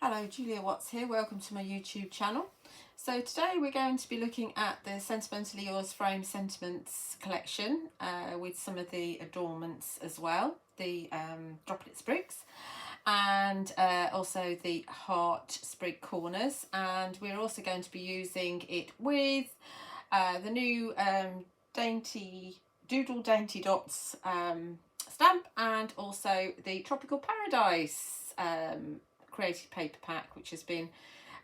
Hello, Julia Watts here. Welcome to my YouTube channel. So today we're going to be looking at the Sentimentally Yours Frame Sentiments collection with some of the adornments as well, the Droplet Sprigs, and also the heart sprig corners. And we're also going to be using it with the new Doodle Dainty Dots stamp, and also the Tropical Paradise creative paper pack, which has been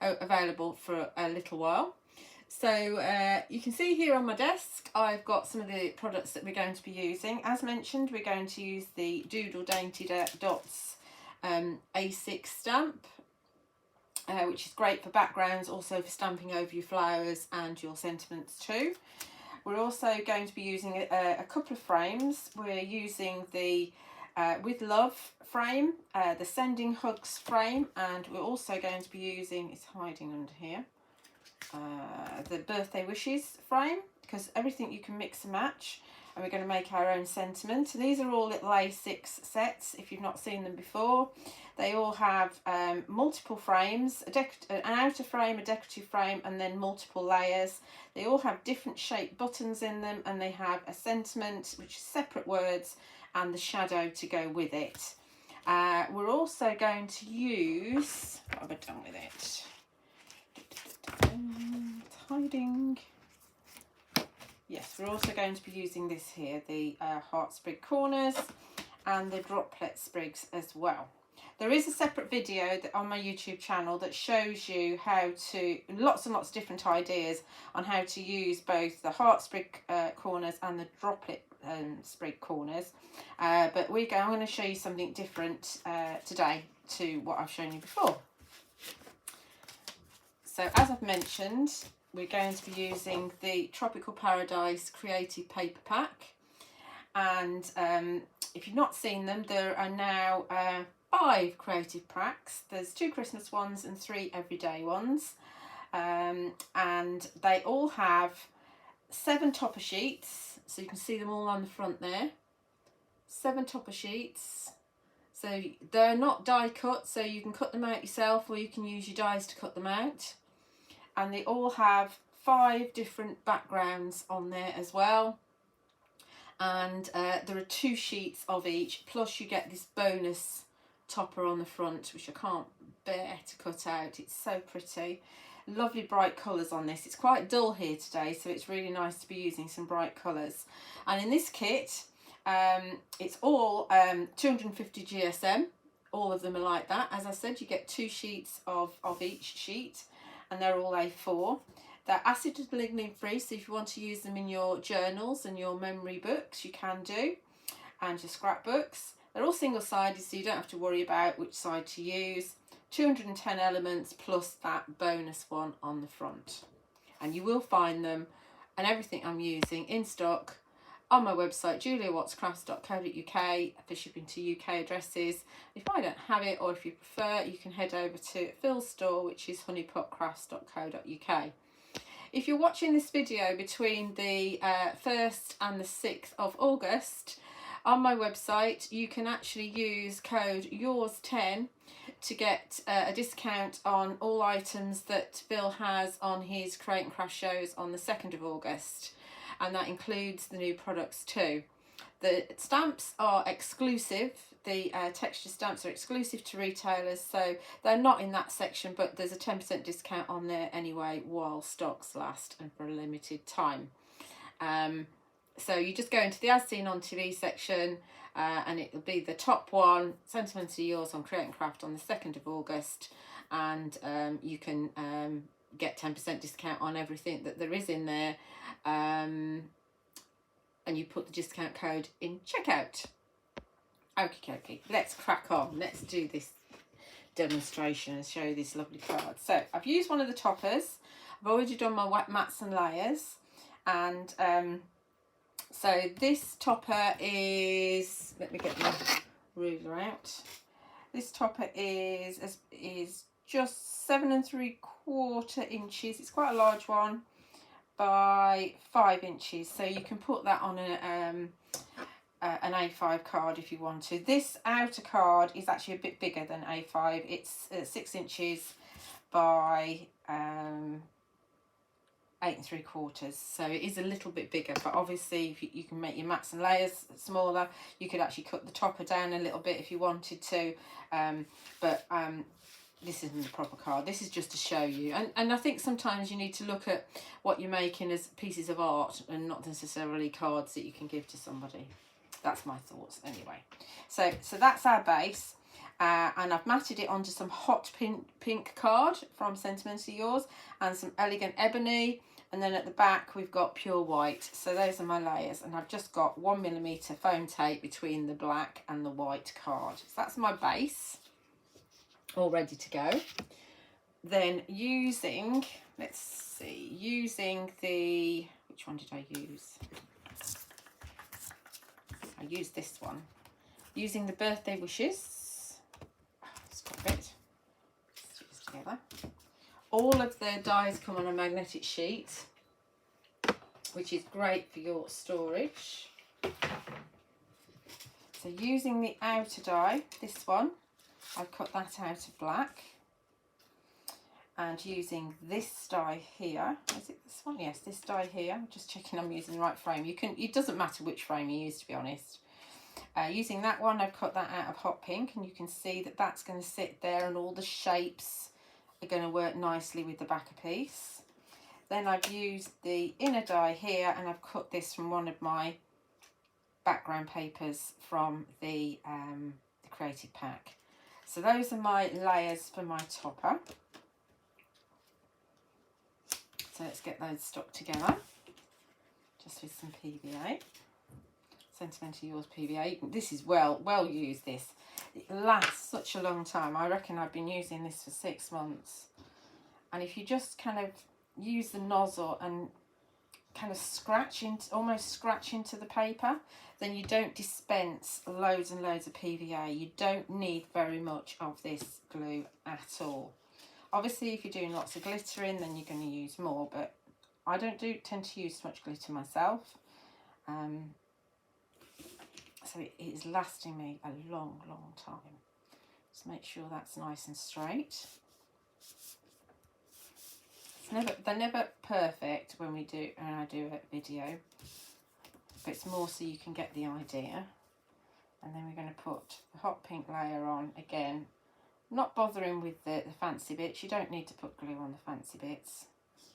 available for a little while. So you can see here on my desk I've got some of the products that we're going to be using. As mentioned, we're going to use the Doodle Dainty Dots A6 stamp, which is great for backgrounds, also for stamping over your flowers and your sentiments too. We're also going to be using a couple of frames. We're using the With Love frame, the Sending Hugs frame, and we're also going to be using, it's hiding under here, the Birthday Wishes frame, because everything you can mix and match, and we're going to make our own sentiment. These are all little A6 sets if you've not seen them before. They all have multiple frames, an outer frame, a decorative frame, and then multiple layers. They all have different shaped buttons in them, and they have a sentiment, which is separate words, and the shadow to go with it. We're also going to use, what have I done with it? It's hiding. Yes, we're also going to be using this here, the heart sprig corners and the droplet sprigs as well. There is a separate video on my YouTube channel that shows you how to, lots and lots of different ideas on how to use both the heart sprig corners and the droplet sprig corners. But I'm going to show you something different today to what I've shown you before. So as I've mentioned, we're going to be using the Tropical Paradise Creative Paper Pack, and if you've not seen them, there are now 5 creative packs. There's 2 Christmas ones and 3 everyday ones, and they all have 7 topper sheets, so you can see them all on the front there. 7 topper sheets, so they're not die cut, so you can cut them out yourself or you can use your dies to cut them out. And they all have 5 different backgrounds on there as well, and there are 2 sheets of each, plus you get this bonus topper on the front, which I can't bear to cut out. It's so pretty. Lovely bright colours on this. It's quite dull here today, so it's really nice to be using some bright colours. And in this kit, it's all 250 GSM. All of them are like that. As I said, you get 2 sheets of each sheet, and they're all A4. They're acid and lignin free, so if you want to use them in your journals and your memory books, you can do, and your scrapbooks. They're all single-sided, so you don't have to worry about which side to use. 210 elements plus that bonus one on the front. And you will find them and everything I'm using in stock on my website, juliawattscrafts.co.uk, for shipping to UK addresses. If I don't have it, or if you prefer, you can head over to Phil's store, which is honeypotcrafts.co.uk. If you're watching this video between the 1st and the 6th of August, on my website you can actually use code YOURS10 to get a discount on all items that Phil has on his Create and Craft shows on the 2nd of August. And that includes the new products too. The stamps are exclusive, the texture stamps are exclusive to retailers, so they're not in that section, but there's a 10% discount on there anyway while stocks last and for a limited time. So you just go into the As Seen on TV section, and it'll be the top one, Sentimentally Yours on Create and Craft on the 2nd of August, and you can get 10% discount on everything that there is in there, and you put the discount code in checkout. Okay, let's crack on. Let's do this demonstration and show you this lovely card. So I've used one of the toppers. I've already done my mats and layers, and so this topper is, let me get my ruler out. This topper is just 7 3/4 inches. It's quite a large one, by 5 inches. So you can put that on an A5 card if you want to. This outer card is actually a bit bigger than A5. It's 6 inches by 8 3/4, so it is a little bit bigger, but obviously if you can make your mats and layers smaller. You could actually cut the topper down a little bit if you wanted to, but this isn't a proper card. This is just to show you, and I think sometimes you need to look at what you're making as pieces of art and not necessarily cards that you can give to somebody. That's my thoughts anyway. So that's our base. And I've matted it onto some hot pink card from Sentimentally Yours and some elegant ebony, and then at the back we've got pure white. So those are my layers, and I've just got 1mm foam tape between the black and the white card. So that's my base all ready to go. Then using, let's see, using the, which one did I use? I used this one. Using the birthday wishes. Bit together. All of the dies come on a magnetic sheet, which is great for your storage. So using the outer die, this one, I've cut that out of black, and using this die here, is it this one? Yes, this die here. I'm just checking I'm using the right frame. It doesn't matter which frame you use, to be honest. Using that one, I've cut that out of hot pink, and you can see that that's going to sit there, and all the shapes are going to work nicely with the backer piece. Then I've used the inner die here, and I've cut this from one of my background papers from the creative pack. So those are my layers for my topper. So let's get those stuck together, just with some PVA. Sentimentally Yours PVA. This is well used. This, it lasts such a long time. I reckon I've been using this for 6 months, and if you just kind of use the nozzle and kind of almost scratch into the paper, then you don't dispense loads and loads of PVA. You don't need very much of this glue at all. Obviously if you're doing lots of glittering, then you're going to use more, but I don't tend to use much glitter myself. So it is lasting me a long time. Just make sure that's nice and straight. They're never perfect when I do a video, but it's more so you can get the idea. And then we're going to put the hot pink layer on again, not bothering with the fancy bits. You don't need to put glue on the fancy bits.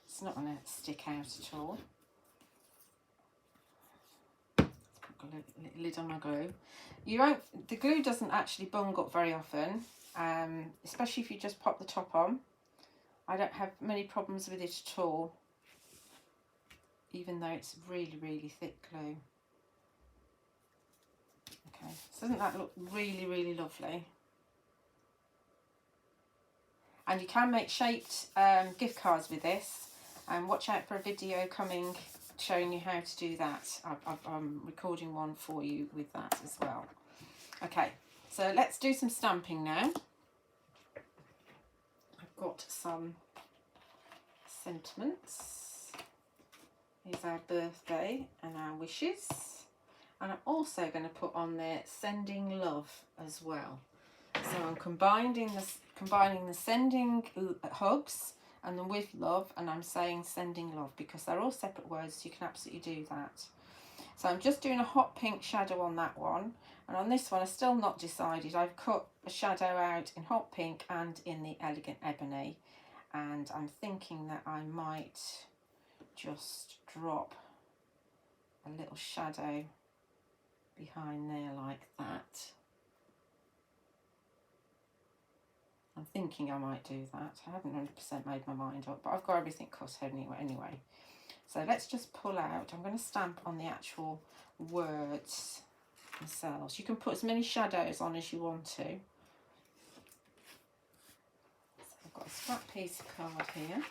It's not going to stick out at all. Lid on my glue. The glue doesn't actually bung up very often, especially if you just pop the top on. I don't have many problems with it at all, even though it's really thick glue. Okay, so doesn't that look really lovely? And you can make shaped gift cards with this, and watch out for a video coming showing you how to do that. I'm recording one for you with that as well. Okay, so let's do some stamping now. I've got some sentiments. Here's our birthday and our wishes, and I'm also going to put on there sending love as well. So I'm combining the sending hugs and the with love, and I'm saying sending love because they're all separate words, so you can absolutely do that. So I'm just doing a hot pink shadow on that one, and on this one I've still not decided. I've cut a shadow out in hot pink and in the elegant ebony, and I'm thinking that I might just drop a little shadow behind there like that. I'm thinking I might do that. I haven't 100% made my mind up, but I've got everything cut anyway. So let's just pull out. I'm going to stamp on the actual words themselves. You can put as many shadows on as you want to. So I've got a scrap piece of card here,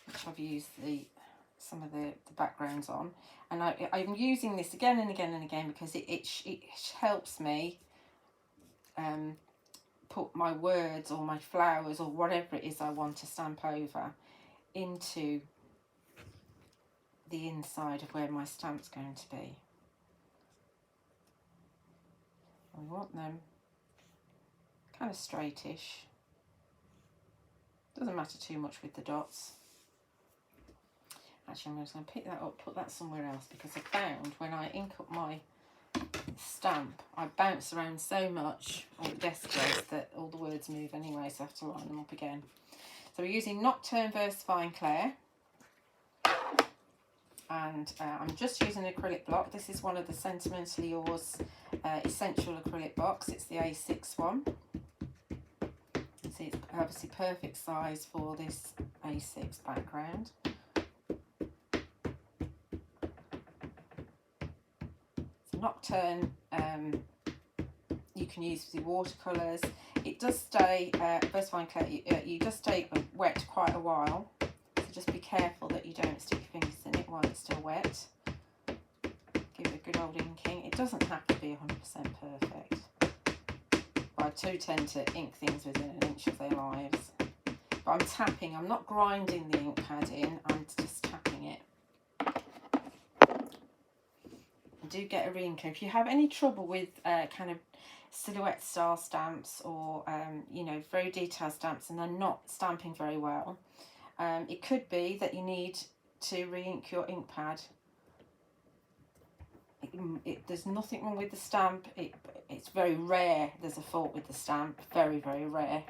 which I've used some of the backgrounds on, and I'm using this again and again because it helps me put my words or my flowers or whatever it is I want to stamp over into the inside of where my stamp's going to be. We want them kind of straightish. Doesn't matter too much with the dots. Actually, I'm just going to pick that up, put that somewhere else, because I found when I ink up my stamp, I bounce around so much on the desk clothes that all the words move anyway, so I have to line them up again. So we're using Nocturne Versafine Clair, and I'm just using an acrylic block. This is one of the Sentimentally Yours essential acrylic blocks. It's the A6 one. See, it's obviously perfect size for this A6 background. So Nocturne, you can use for your watercolours. It does stay, Versafine Clay, you does stay wet quite a while. So just be careful that you don't stick your fingers in it while it's still wet. Give it a good old inking. It doesn't have to be 100% perfect. I do tend to ink things within an inch of their lives. But I'm tapping, I'm not grinding the ink pad in, I'm just tapping it. I do get a re-inker. If you have any trouble with kind of silhouette style stamps or, you know, very detailed stamps and they're not stamping very well, it could be that you need to re-ink your ink pad. There's nothing wrong with the stamp. It's very rare there's a fault with the stamp. Very, very rare.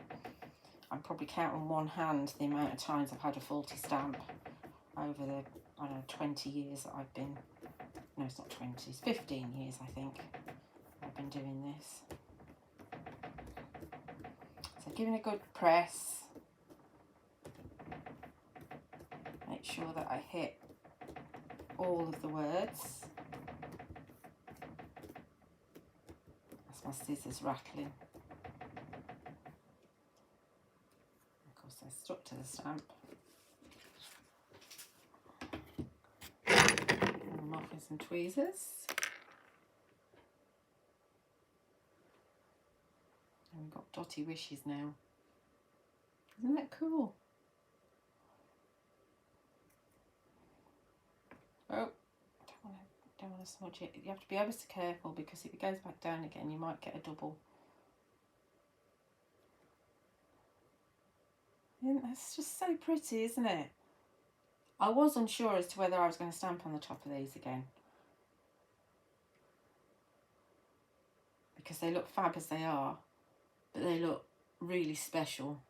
I probably count on one hand the amount of times I've had a faulty stamp over the, I don't know, 20 years that I've been, no, it's not 20, it's 15 years I think I've been doing this. So giving a good press. Make sure that I hit all of the words. My scissors rattling. Of course, they're stuck to the stamp. Pull them off with some tweezers. And we've got Dotty wishes now. Isn't that cool? Oh. Don't want to smudge it. You have to be ever so careful because if it goes back down again you might get a double. And that's just so pretty, isn't it? I was unsure as to whether I was going to stamp on the top of these again, because they look fab as they are, but they look really special.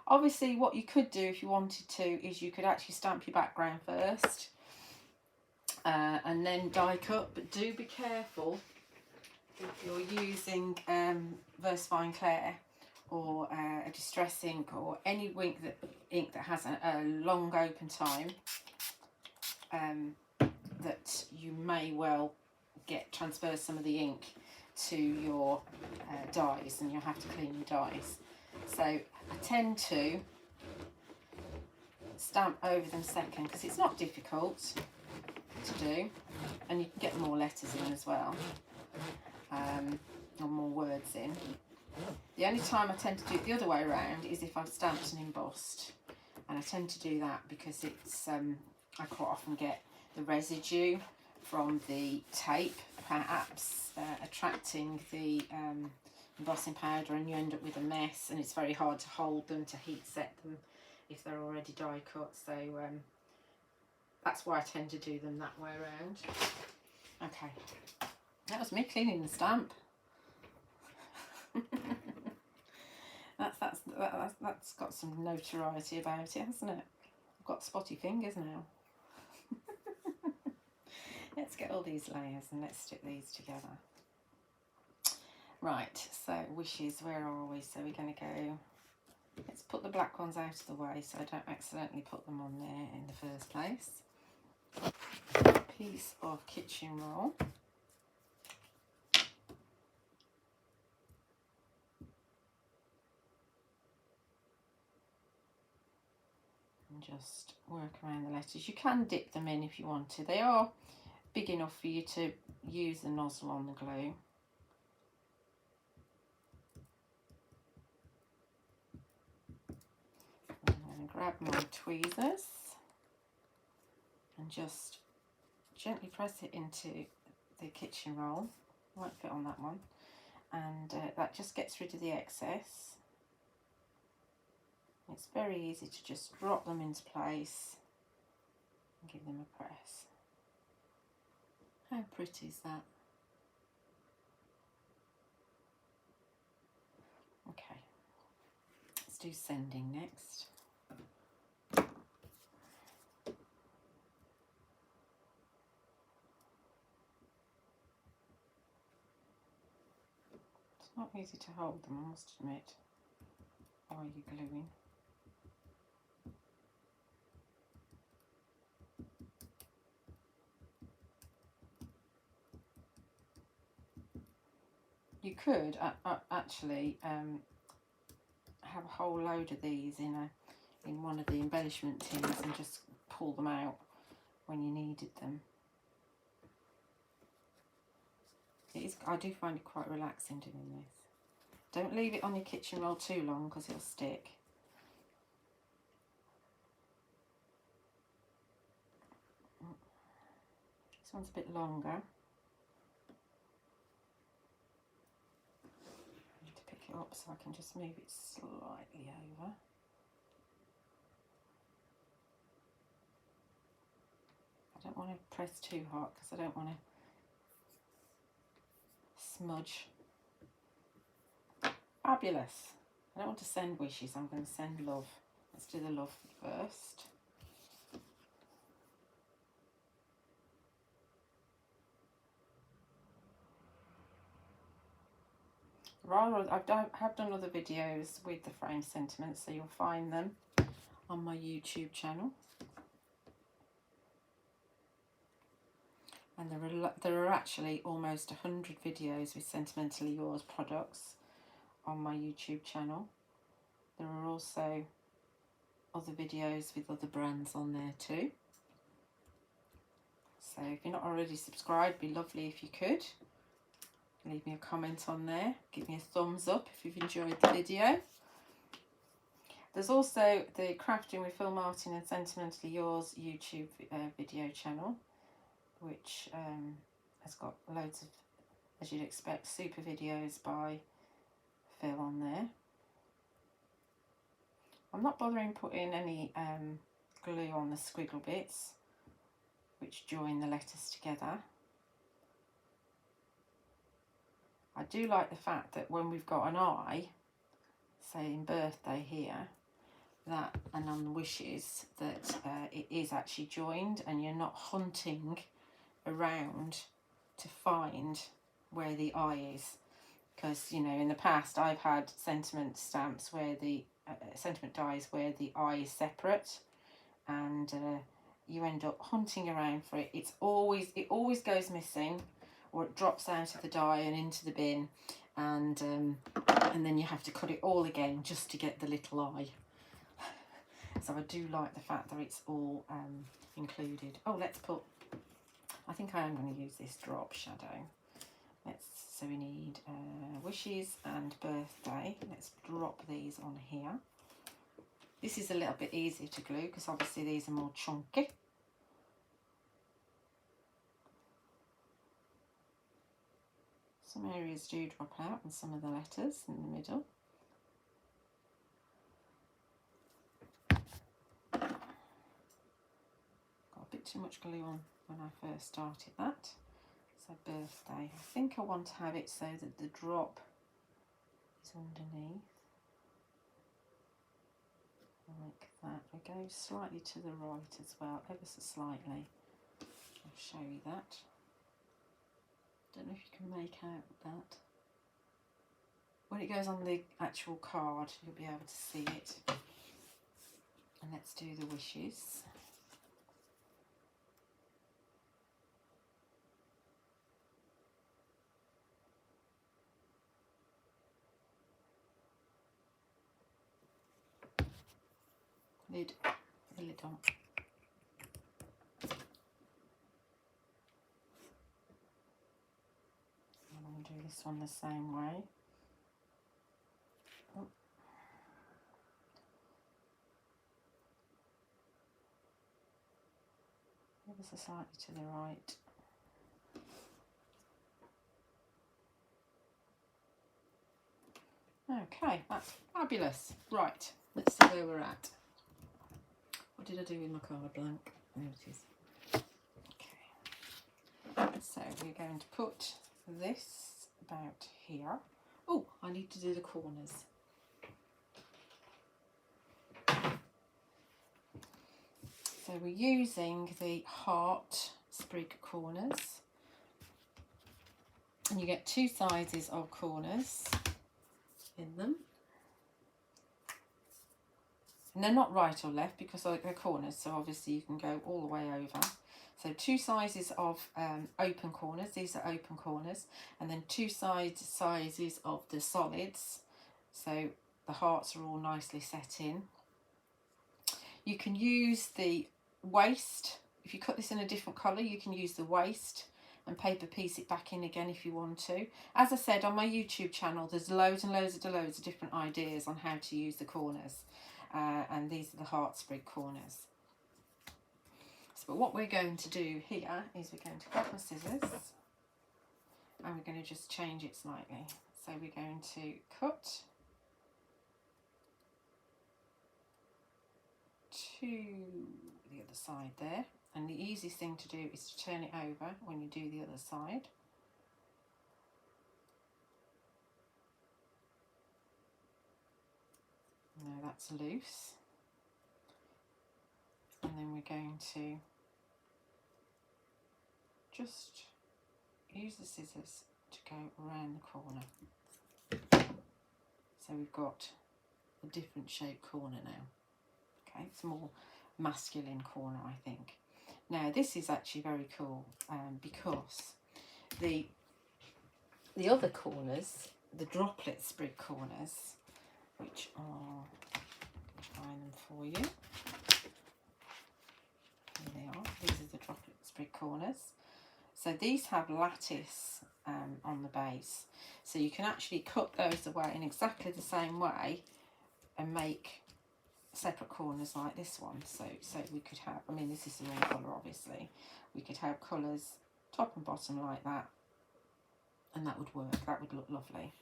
Obviously what you could do if you wanted to is you could actually stamp your background first and then die cut, but do be careful if you're using Versafine Clair or a distress ink or any ink that has a long open time, that you may well transfer some of the ink to your dies and you'll have to clean your dies. So I tend to stamp over them second because it's not difficult to do, and you can get more letters in as well, or more words in. The only time I tend to do it the other way around is if I've stamped and embossed, and I tend to do that because it's I quite often get the residue from the tape perhaps attracting the embossing powder, and you end up with a mess, and it's very hard to hold them, to heat set them if they're already die cut. So that's why I tend to do them that way around. Okay, that was me cleaning the stamp. that's got some notoriety about it, hasn't it? I've got spotty fingers now. Let's get all these layers and let's stick these together. Right, so wishes, where are we? So we're going to go, let's put the black ones out of the way so I don't accidentally put them on there in the first place. A piece of kitchen roll. And just work around the letters. You can dip them in if you want to. They are big enough for you to use the nozzle on the glue. I'm going to grab my tweezers and just gently press it into the kitchen roll. Won't fit on that one, and that just gets rid of the excess. It's very easy to just drop them into place and give them a press. How pretty is that? Okay, let's do sending next. It's not easy to hold them, I must admit, while you're gluing. You could actually have a whole load of these in one of the embellishment tins and just pull them out when you needed them. I do find it quite relaxing doing this. Don't leave it on your kitchen roll too long because it'll stick. This one's a bit longer. I need to pick it up so I can just move it slightly over. I don't want to press too hard because I don't want to smudge. Fabulous. I don't want to send wishes, I'm going to send love. Let's do the love first. I have done other videos with the frame sentiments, so you'll find them on my YouTube channel. And there are actually almost 100 videos with Sentimentally Yours products on my YouTube channel. There are also other videos with other brands on there too. So if you're not already subscribed, it'd be lovely if you could. Leave me a comment on there. Give me a thumbs up if you've enjoyed the video. There's also the Crafting with Phil Martin and Sentimentally Yours YouTube video channel, which has got loads of, as you'd expect, super videos by Phil on there. I'm not bothering putting any glue on the squiggle bits which join the letters together. I do like the fact that when we've got an eye, say in birthday here, that, and on the wishes, that it is actually joined and you're not hunting around to find where the eye is. Because, you know, in the past I've had sentiment stamps where the sentiment dies where the eye is separate, and you end up hunting around for it. It always goes missing, or it drops out of the die and into the bin, and then you have to cut it all again just to get the little eye. So I do like the fact that it's all included. Oh, let's put, I think I am going to use this drop shadow. So we need wishes and birthday. Let's drop these on here. This is a little bit easier to glue because obviously these are more chunky. Some areas do drop out and some of the letters in the middle. Got a bit too much glue on when I first started that. So birthday, I think I want to have it so that the drop is underneath, like that. We go slightly to the right as well, ever so slightly. I'll show you that. Don't know if you can make out that. When it goes on the actual card, you'll be able to see it. And let's do the wishes. Lid, put the lid on. I'm going to do this one the same way. Oh. Ever so slightly to the right. Okay, that's fabulous. Right, let's see where we're at. What did I do with my card blank? There it is. Okay, so we're going to put this about here. Oh, I need to do the corners. So we're using the heart sprig corners, and you get 2 sizes of corners in them, and they're not right or left because they're corners, so obviously you can go all the way over. So 2 sizes of open corners, these are open corners, and then 2 sizes of the solids, so the hearts are all nicely set in. You can use the waste. If you cut this in a different colour, you can use the waste and paper piece it back in again if you want to. As I said, on my YouTube channel there's loads and loads of different ideas on how to use the corners, and these are the heart sprig corners. So, but what we're going to do here is we're going to grab my scissors and we're going to just change it slightly. So we're going to cut to the other side there, and the easiest thing to do is to turn it over when you do the other side. Now that's loose, and then we're going to just use the scissors to go around the corner. So we've got a different shaped corner now. Okay, it's more masculine corner, I think. Now this is actually very cool because the other corners, the Droplet sprig corners, which are, find them for you. Here they are. These are the Droplet sprig corners. So these have lattice on the base, so you can actually cut those away in exactly the same way and make separate corners like this one. So we could have, I mean this is the wrong colour obviously, we could have colours top and bottom like that, and that would work, that would look lovely.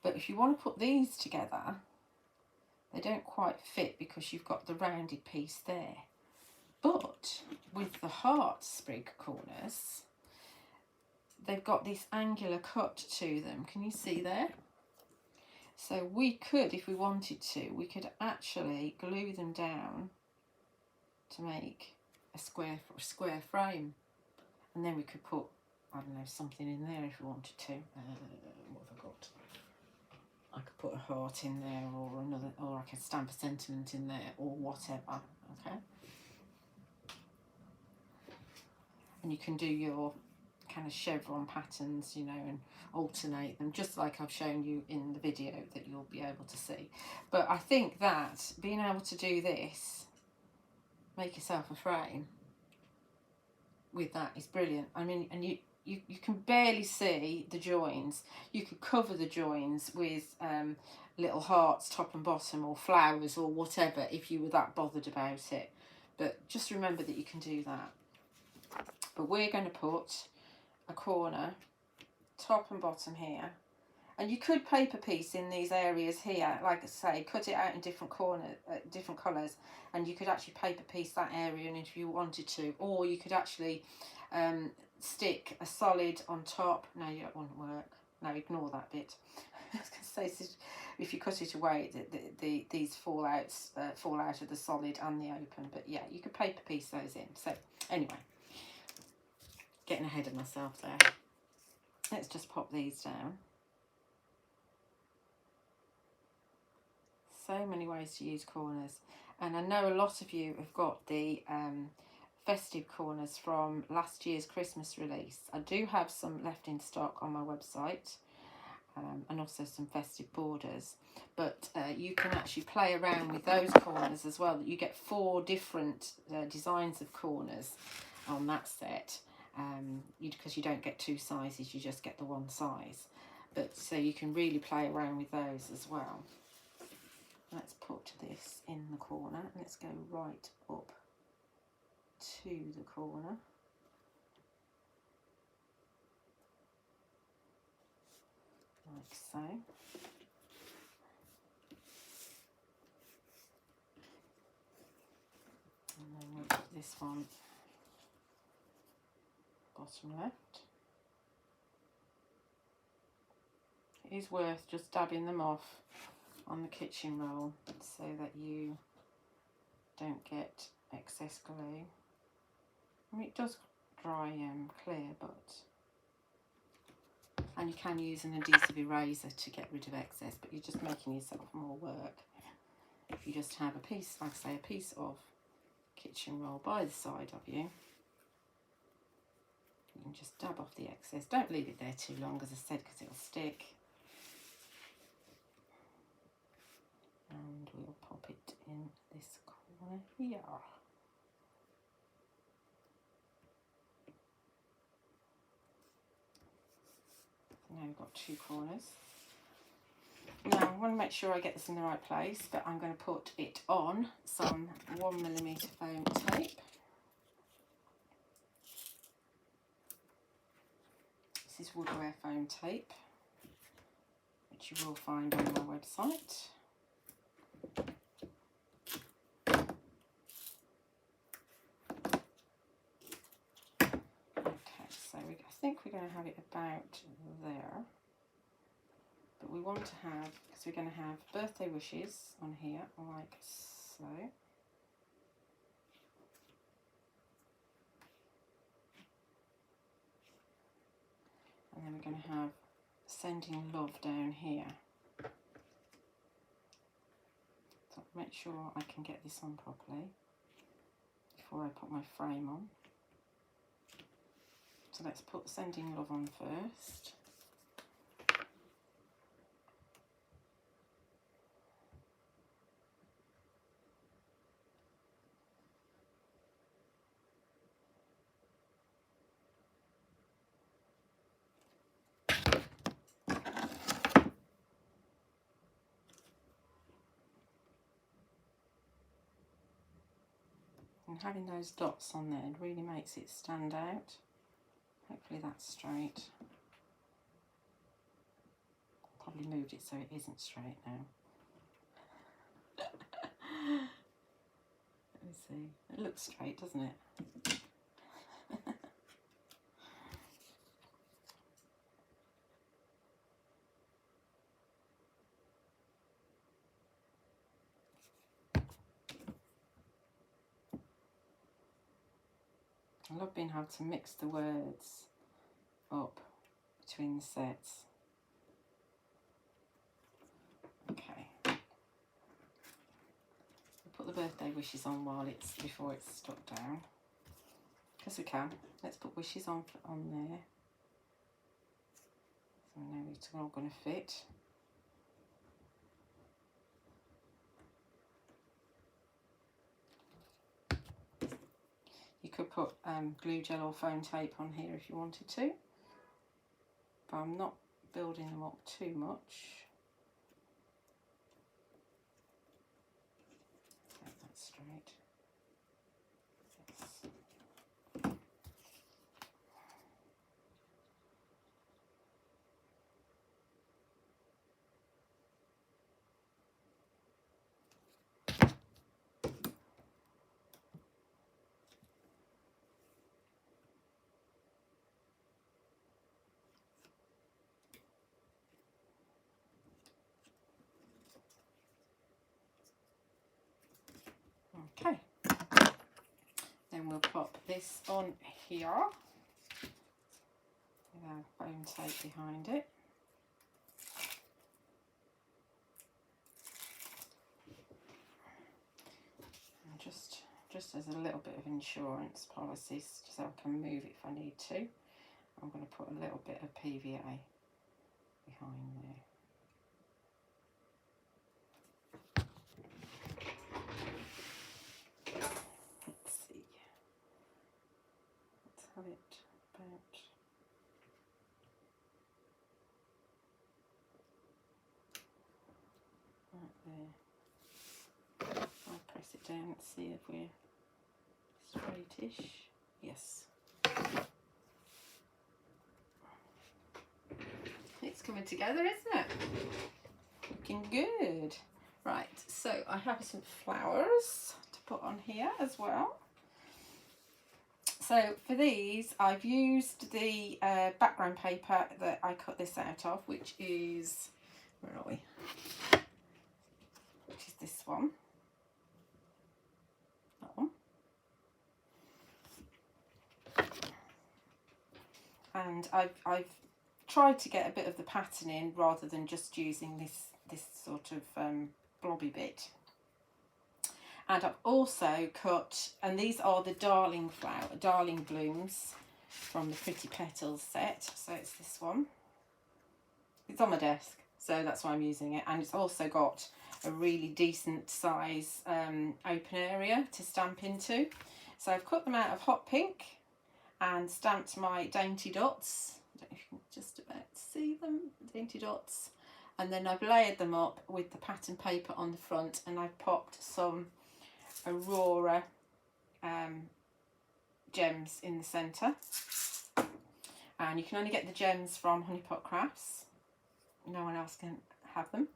But if you want to put these together, they don't quite fit because you've got the rounded piece there. But with the heart sprig corners, they've got this angular cut to them. Can you see there? So we could, if we wanted to, we could actually glue them down to make a square frame, and then we could put, I don't know, something in there if we wanted to. What have I got? I could put a heart in there, or another, or I could stamp a sentiment in there, or whatever. Okay. And you can do your kind of chevron patterns, you know, and alternate them just like I've shown you in the video that you'll be able to see. But I think that being able to do this, make yourself a frame with that, is brilliant. I mean, and you can barely see the joins. You could cover the joins with little hearts top and bottom, or flowers, or whatever, if you were that bothered about it. But just remember that you can do that. But we're going to put a corner top and bottom here, and you could paper piece in these areas here, like I say, cut it out in different different colours, and you could actually paper piece that area in if you wanted to, or you could actually stick a solid on top. No, that wouldn't work. No, ignore that bit. I was going to say, if you cut it away, these fall out of the solid and the open. But yeah, you could paper piece those in. So anyway, getting ahead of myself there. Let's just pop these down. So many ways to use corners, and I know a lot of you have got the festive corners from last year's Christmas release. I do have some left in stock on my website, and also some festive borders, but you can actually play around with those corners as well. You get 4 different designs of corners on that set, because you don't get 2 sizes, you just get the 1 size. But so you can really play around with those as well. Let's put this in the corner. Let's go right up to the corner. Like so. And then we'll put this one bottom left. It is worth just dabbing them off on the kitchen roll so that you don't get excess glue. I mean, it does dry clear, but and you can use an adhesive eraser to get rid of excess, but you're just making yourself more work if you just have a piece, like I say, a piece of kitchen roll by the side of you. You can just dab off the excess. Don't leave it there too long, as I said, because it'll stick. And we'll pop it in this corner here. Now we've got two corners. Now I want to make sure I get this in the right place, but I'm going to put it on some 1mm foam tape. This is woodware foam tape, which you will find on my website. Okay, so I think we're going to have it about there. But we want to have, because we're going to have birthday wishes on here, like so. And then we're going to have sending love down here. So make sure I can get this on properly before I put my frame on. So let's put sending love on first. And having those dots on there really makes it stand out. Hopefully that's straight. Probably moved it so it isn't straight now. Let me see. It looks straight, doesn't it? I love being able to mix the words up between the sets. Okay. We'll put the birthday wishes on before it's stuck down. Because we can. Let's put wishes on there. So now it's all going to fit. You could put glue gel or foam tape on here if you wanted to, but I'm not building them up too much. Set that straight. Yes. Okay, then we'll pop this on here with our foam tape behind it. And just as a little bit of insurance policy, so I can move it if I need to, I'm going to put a little bit of PVA behind there. Have it about right there. I'll press it down and see if we're straightish. Yes. It's coming together, isn't it? Looking good. Right, so I have some flowers to put on here as well. So for these, I've used the background paper that I cut this out of, which is, where are we? Which is this one. That one. And I've tried to get a bit of the pattern in rather than just using this sort of blobby bit. And I've also cut, and these are the darling blooms from the Pretty Petals set. So it's this one. It's on my desk, so that's why I'm using it. And it's also got a really decent size open area to stamp into. So I've cut them out of hot pink and stamped my dainty dots. I don't know if you can just about see them, dainty dots. And then I've layered them up with the pattern paper on the front, and I've popped some Aurora gems in the centre. And you can only get the gems from Honeypot Crafts. No one else can have them.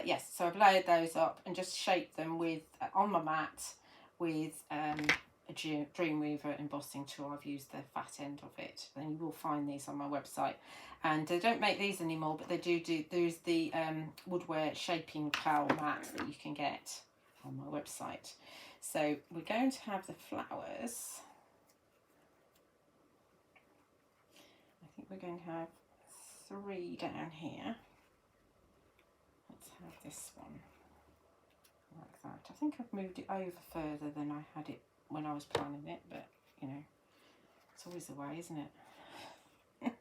Yes, so I've layered those up and just shaped them with on my mat with a Dreamweaver embossing tool. I've used the fat end of it, and you will find these on my website. And they don't make these anymore, but they do. There's the woodware shaping pal mat that you can get on my website. So we're going to have the flowers. I think we're going to have 3 down here. Let's have this one like that. I think I've moved it over further than I had it when I was planning it, but you know, it's always the way, isn't it?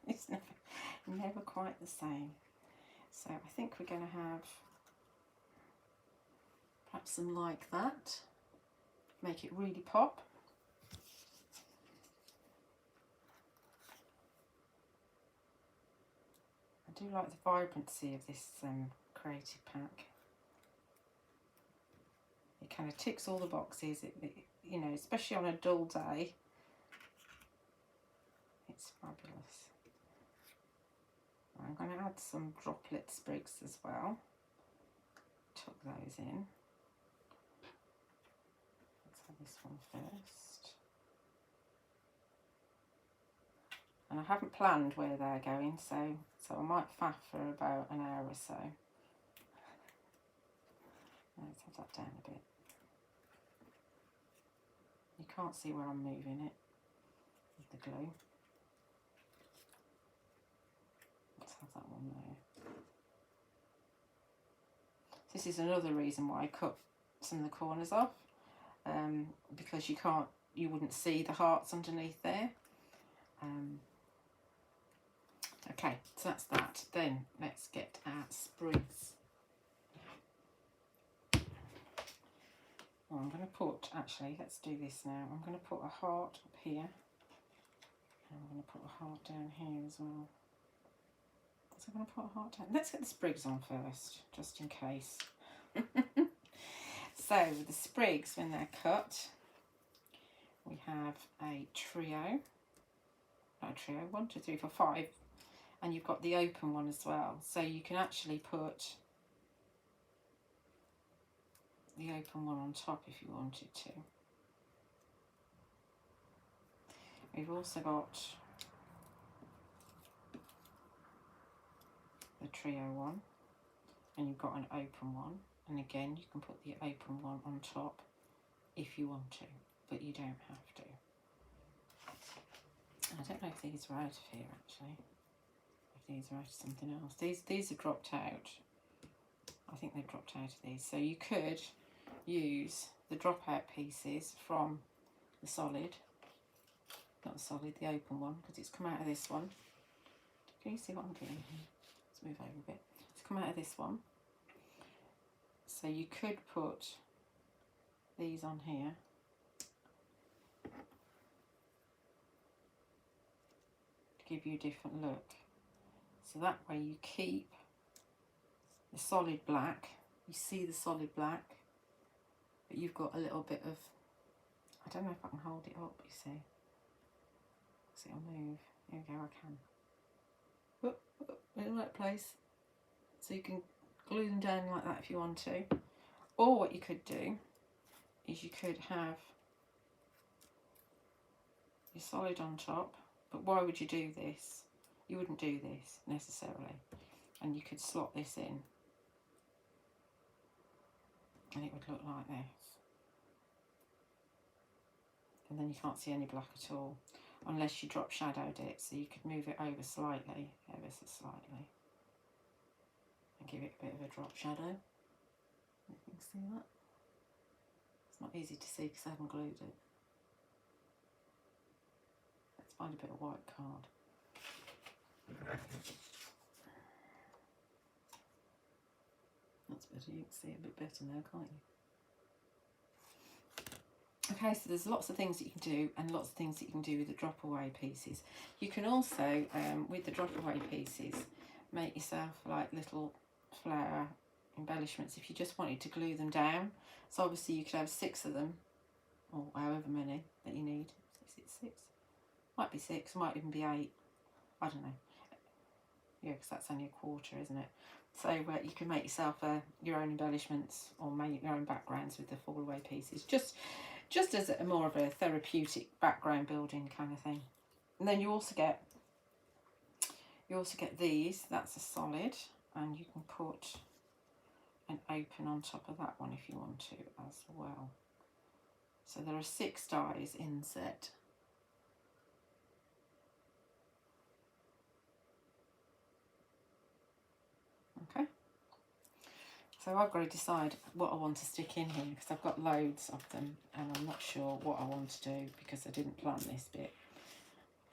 It's never quite the same. So I think we're going to have perhaps some like that, make it really pop. I do like the vibrancy of this creative pack. It kind of ticks all the boxes. It, you know, especially on a dull day, it's fabulous. I'm going to add some Droplet sprigs as well. Tuck those in. Let's have this one first. And I haven't planned where they're going, so I might faff for about an hour or so. Let's have that down a bit. You can't see where I'm moving it with the glue. Let's have that one there. This is another reason why I cut some of the corners off, because you wouldn't see the hearts underneath there. Okay, so that's that. Then let's get our sprigs. Well, I'm going to put, actually, let's do this now. I'm going to put a heart up here. And I'm going to put a heart down here as well. So I'm going to put a heart down. Let's get the sprigs on first, just in case. So the sprigs, when they're cut, we have a trio. Not a trio, 1, 2, 3, 4, 5. And you've got the open one as well. So you can actually put the open one on top if you wanted to. We've also got the trio one, and you've got an open one, and again you can put the open one on top if you want to, but you don't have to. I don't know if these are out of here actually, if these are out of something else. These are dropped out. I think they've dropped out of these, so you could use the dropout pieces from the solid, not the solid, the open one, because it's come out of this one. Can you see what I'm doing here? Let's move over a bit. It's come out of this one, so you could put these on here to give you a different look. So that way you keep the solid black, you see the solid black but you've got a little bit of, I don't know if I can hold it up, you see. So it'll move. There we go, I can. Oh, in the right place. So you can glue them down like that if you want to. Or what you could do is you could have your solid on top, but why would you do this? You wouldn't do this necessarily. And you could slot this in and it would look like this. And then you can't see any black at all, unless you drop shadowed it, so you could move it over slightly, ever so slightly, and give it a bit of a drop shadow. You can see that. It's not easy to see because I haven't glued it. Let's find a bit of white card. That's better, you can see it a bit better now, can't you? Okay, so there's lots of things that you can do and lots of things that you can do with the drop away pieces. You can also, with the drop away pieces, make yourself like little flower embellishments if you just wanted to glue them down. So obviously you could have 6 of them, or however many that you need. Is it 6? Might be 6, might even be 8. I don't know. Yeah, because that's only a quarter, isn't it? So you can make yourself your own embellishments or make your own backgrounds with the fall away pieces. Just as a more of a therapeutic background building kind of thing. And then you also get these. That's a solid, and you can put an open on top of that one if you want to as well. So there are 6 dies in the set. Okay. So I've got to decide what I want to stick in here because I've got loads of them and I'm not sure what I want to do because I didn't plan this bit.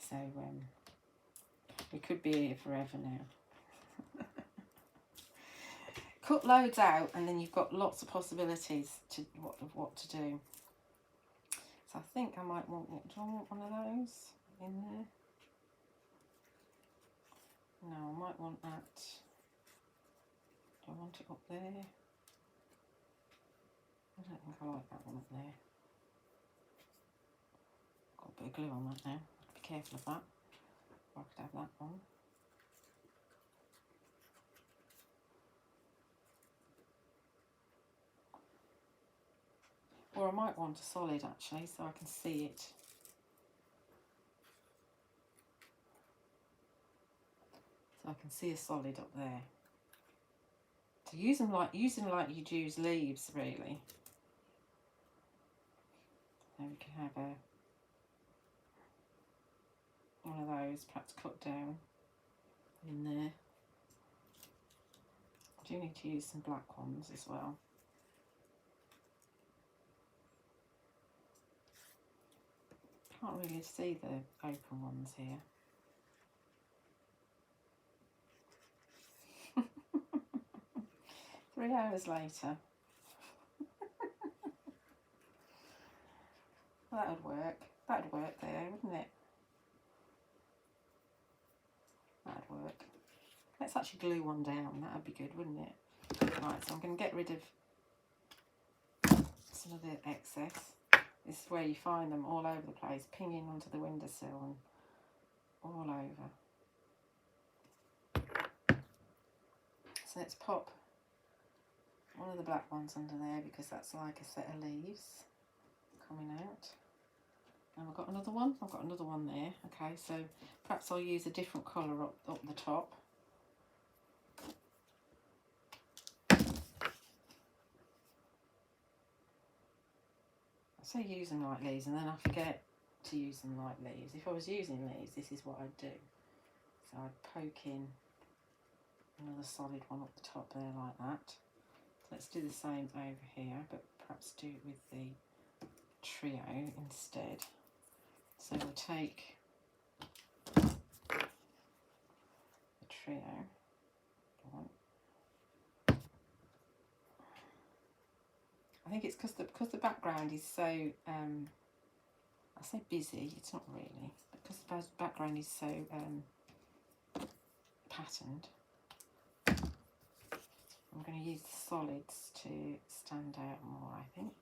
So we could be here forever now. Cut loads out and then you've got lots of possibilities to what to do. So I think I might want, do I want one of those in there? No, I might want that. I want it up there. I don't think I like that one up there. Got a bit of glue on that now. Be careful of that. Or I could have that one. Or I might want a solid actually, so I can see it. So I can see a solid up there. So use them like you'd use leaves, really. So we can have one of those, perhaps cut down in there. I do need to use some black ones as well. Can't really see the open ones here. 3 hours later. That would work. That would work there, wouldn't it? That would work. Let's actually glue one down. That would be good, wouldn't it? Right, so I'm going to get rid of some of the excess. This is where you find them all over the place, pinging onto the windowsill and all over. So let's pop one of the black ones under there because that's like a set of leaves coming out. And I've got another one. I've got another one there. Okay, so perhaps I'll use a different colour up the top. I say use them like leaves and then I forget to use them like leaves. If I was using leaves, this is what I'd do. So I'd poke in another solid one up the top there like that. So let's do the same over here, but perhaps do it with the trio instead. So we'll take the trio. I think it's because the background is so, I say busy, it's not really, but because the background is so patterned, I'm going to use the solids to stand out more, I think.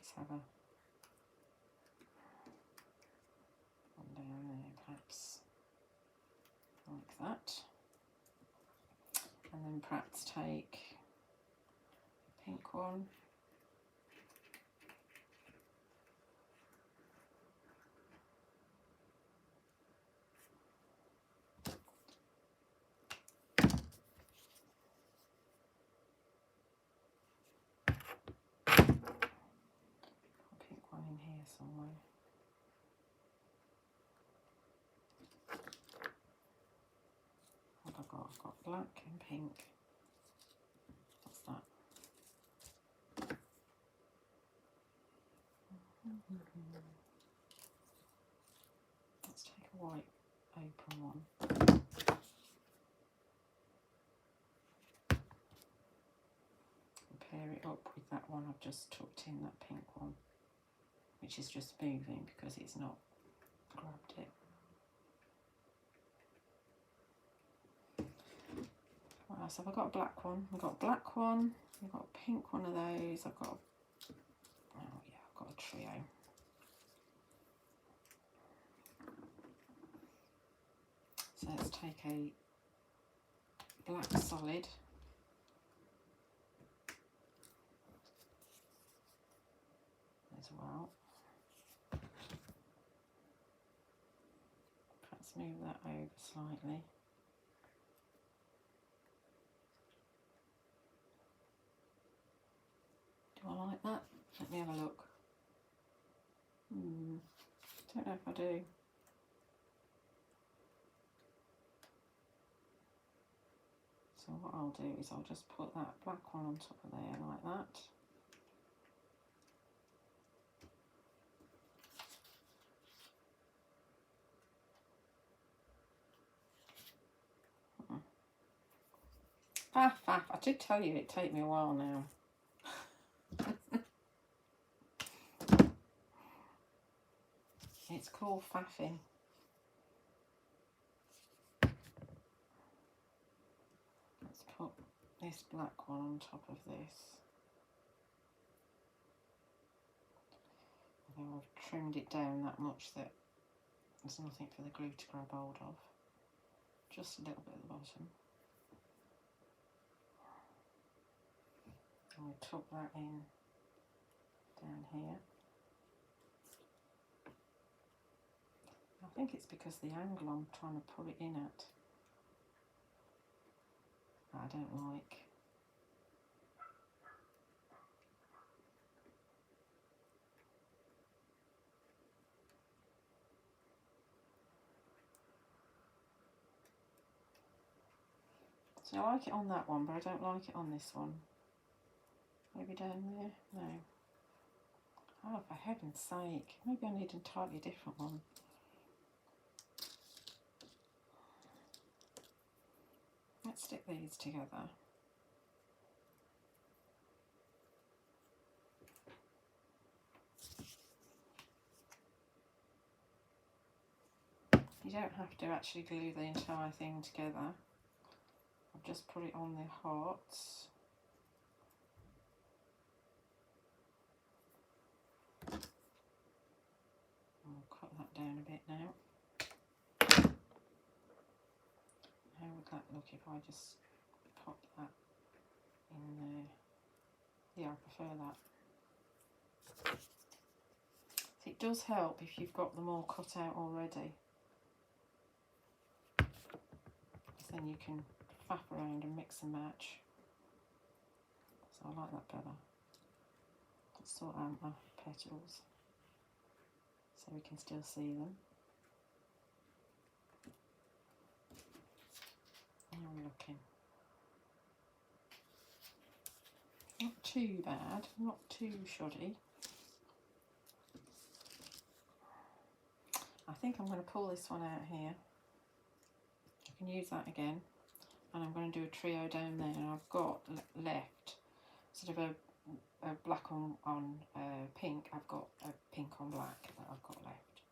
Let's have a one down there, perhaps like that. And then perhaps take a pink one. In here somewhere. What have I got? I've got black and pink. What's that? Let's take a white open one. And pair it up with that one I've just tucked in, that pink one, which is just moving because it's not grabbed it. What else have I got? A black one. I've got a black one. I've got a pink one of those. I've got I've got a trio. So let's take a black solid. As well. Perhaps move that over slightly. Do I like that? Let me have a look. Don't know if I do. So what I'll do is I'll just put that black one on top of there like that. Faff. I did tell you it'd take me a while now. It's called faffing. Let's put this black one on top of this. I think I've trimmed it down that much that there's nothing for the glue to grab hold of. Just a little bit at the bottom. And we tuck that in down here. I think it's because the angle I'm trying to put it in at I don't like. So I like it on that one, but I don't like it on this one. Maybe down there? No. Oh, for heaven's sake. Maybe I need an entirely different one. Let's stick these together. You don't have to actually glue the entire thing together. I've just put it on the hearts. I'll cut that down a bit now. How would that look if I just pop that in there? Yeah, I prefer that. So it does help if you've got them all cut out already. Then you can faff around and mix and match. So I like that better. Let's sort out my petals so we can still see them. How are we looking? Not too bad, not too shoddy. I think I'm going to pull this one out here. I can use that again, and I'm going to do a trio down there, and I've got left sort of a black on pink. I've got a pink on black that I've got left.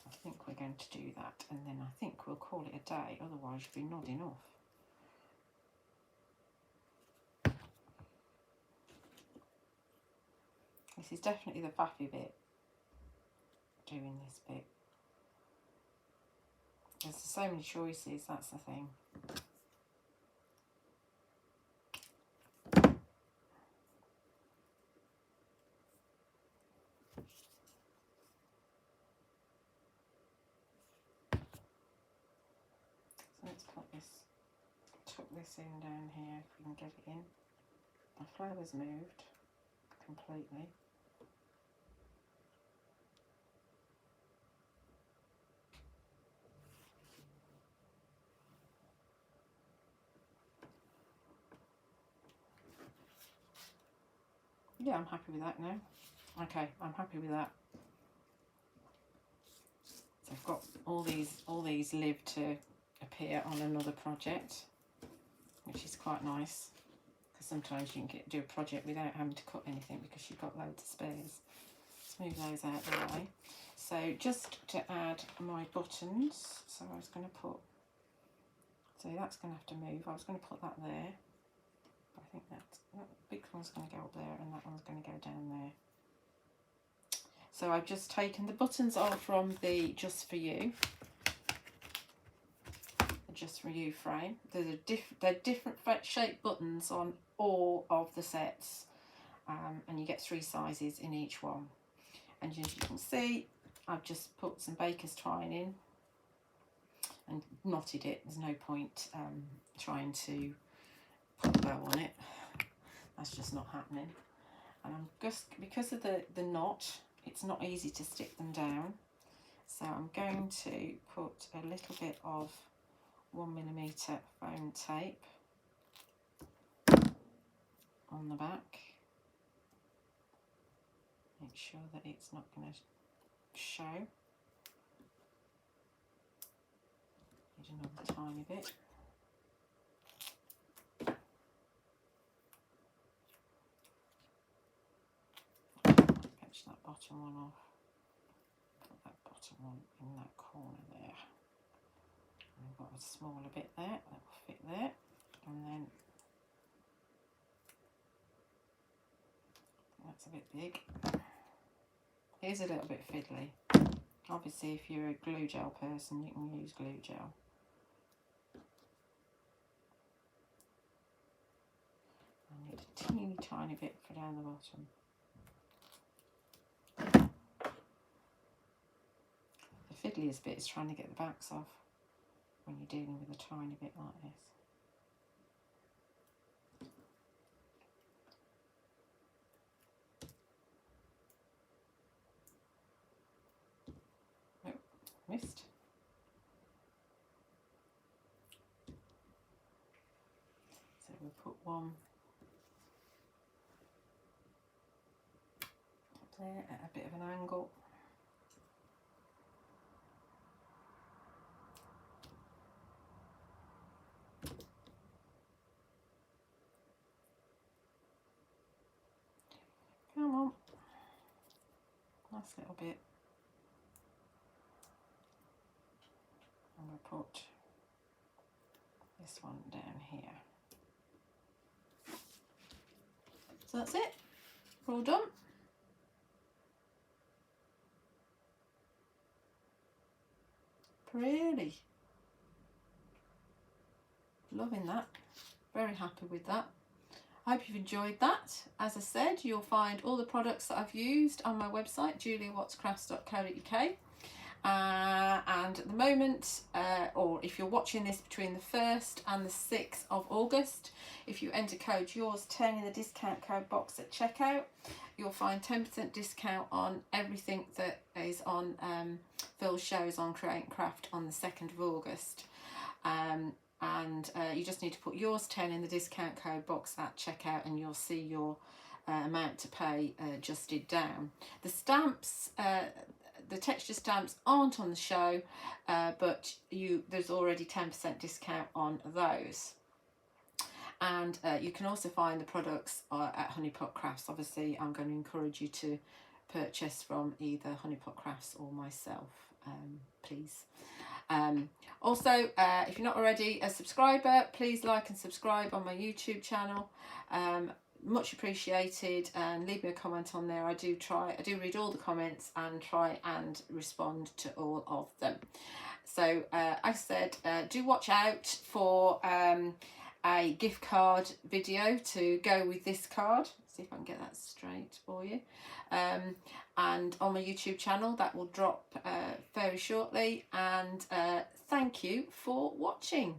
I think we're going to do that, and then I think we'll call it a day, otherwise you'll be nodding off. This is definitely the faffy bit, doing this bit. There's so many choices, that's the thing. So let's put this, tuck this in down here if we can get it in. The flower's moved completely. Yeah, I'm happy with that now. Okay, I'm happy with that. So I've got all these live to appear on another project, which is quite nice, because sometimes you can do a project without having to cut anything because you've got loads of spares. Smooth those out of the way. So just to add my buttons, so I was going to put, so that's going to have to move. I was going to put that there, but I think that big one's going to go up there and that one's going to go down there. So I've just taken the buttons off from the Just For You frame. They're different shaped buttons on all of the sets, and you get 3 sizes in each one. And as you can see, I've just put some baker's twine in and knotted it. There's no point trying to put a bow on it. That's just not happening. And I'm just, because of the knot, it's not easy to stick them down. So I'm going to put a little bit of 1mm foam tape on the back. Make sure that it's not going to show. Need another tiny bit. Catch that bottom one off. Put that bottom one in that corner there. And I've got a smaller bit there that will fit there. And then that's a bit big. Here's a little bit fiddly. Obviously, if you're a glue gel person, you can use glue gel. I need a teeny tiny bit for down the bottom. The fiddliest bit is trying to get the backs off when you're dealing with a tiny bit like this. Missed. So we'll put one up there at a bit of an angle. Come on. Nice little bit. And we'll put this one down here. So that's it. We're all done. Pretty. Loving that. Very happy with that. I hope you've enjoyed that. As I said, you'll find all the products that I've used on my website, juliawattscrafts.co.uk. And at the moment, or if you're watching this between the 1st and the 6th of August, if you enter code yours10 in the discount code box at checkout, you'll find 10% discount on everything that is on Phil's shows on Create and Craft on the 2nd of August. And you just need to put yours10 in the discount code box at checkout and you'll see your amount to pay adjusted down. The stamps, the texture stamps aren't on the show, but there's already 10% discount on those. And you can also find the products at Honeypot Crafts. Obviously, I'm going to encourage you to purchase from either Honeypot Crafts or myself, please. Also, if you're not already a subscriber, please like and subscribe on my YouTube channel. much appreciated, and leave me a comment on there. I do read all the comments and try and respond to all of them. So I said, do watch out for a gift card video to go with this card. See if I can get that straight for you. And on my YouTube channel, that will drop very shortly. And thank you for watching.